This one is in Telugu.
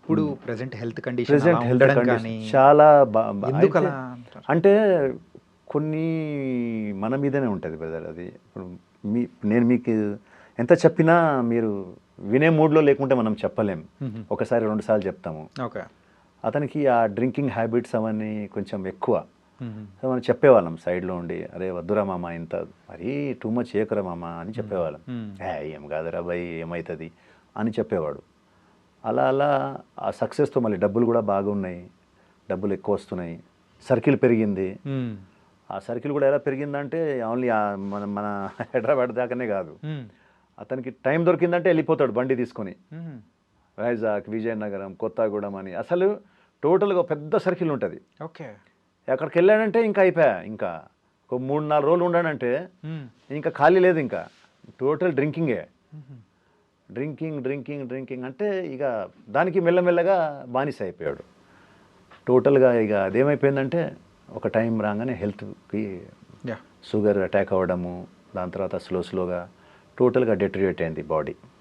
ఇప్పుడు ప్రెజెంట్ హెల్త్ కండిషన్ అలా ప్రెజెంట్ హెల్త్ ఉండడం కండిషన్ కానీ చాలా అయితే ఎందుకలా అంటారు? అంటే కొన్ని మన మీదనే ఉంటుంది బ్రదర్ అది. ఇప్పుడు మీ నేను మీకు ఎంత చెప్పినా మీరు వినే మూడ్లో లేకుంటే మనం చెప్పలేం. హుహు. ఒకసారి 2 సార్లు చెప్తాము. ఓకే. అతనికి ఆ డ్రింకింగ్ హ్యాబిట్స్ అవన్నీ కొంచెం ఎక్కువ. హుహు. సో మనం చెప్పేవాళ్ళం సైడ్లో ఉండి, "అరే వద్దురా మామ ఇంత మరీ టూ మచ్ చేయకురా మామ" అని చెప్పేవాళ్ళం. హ్మ్. ఏం కాదురా భయ్ ఏమవుతుంది" అని చెప్పేవాడు. అలా అలా ఆ సక్సెస్తో మళ్ళీ డబ్బులు కూడా బాగున్నాయి, డబ్బులు ఎక్కువ వస్తున్నాయి, సర్కిల్ పెరిగింది. హ్మ్. ఆ సర్కిల్ కూడా ఎలా పెరిగిందంటే ఓన్లీ మన మన హైదరాబాద్ దాకానే కాదు. హ్మ్. అతనికి టైం దొరికిందంటే వెళ్ళిపోతాడు బండి తీసుకొని. హుహు. వైజాగ్, విజయనగరం, కొత్తగూడెం అని అసలు టోటల్గా పెద్ద సర్కిల్ ఉంటుంది. ఓకే. అక్కడికి వెళ్ళాడంటే ఇంకా అయిపోయా. ఇంకా ఒక 3-4 రోజులు ఉండాడంటే హ్మ్. ఇంకా ఖాళీ లేదు. ఇంకా టోటల్ డ్రింకింగే. హుహు. డ్రింకింగ్ డ్రింకింగ్ డ్రింకింగ్ అంటే ఇక దానికి మెల్లమెల్లగా బానిస అయిపోయాడు. టోటల్గా ఇక అదేమైపోయిందంటే ఒక టైం రాగానే హెల్త్కి యాహ్! షుగర్ అటాక్ అవ్వడము, దాని తర్వాత స్లోగా టోటల్గా డెటరియేట్ అయింది బాడీ.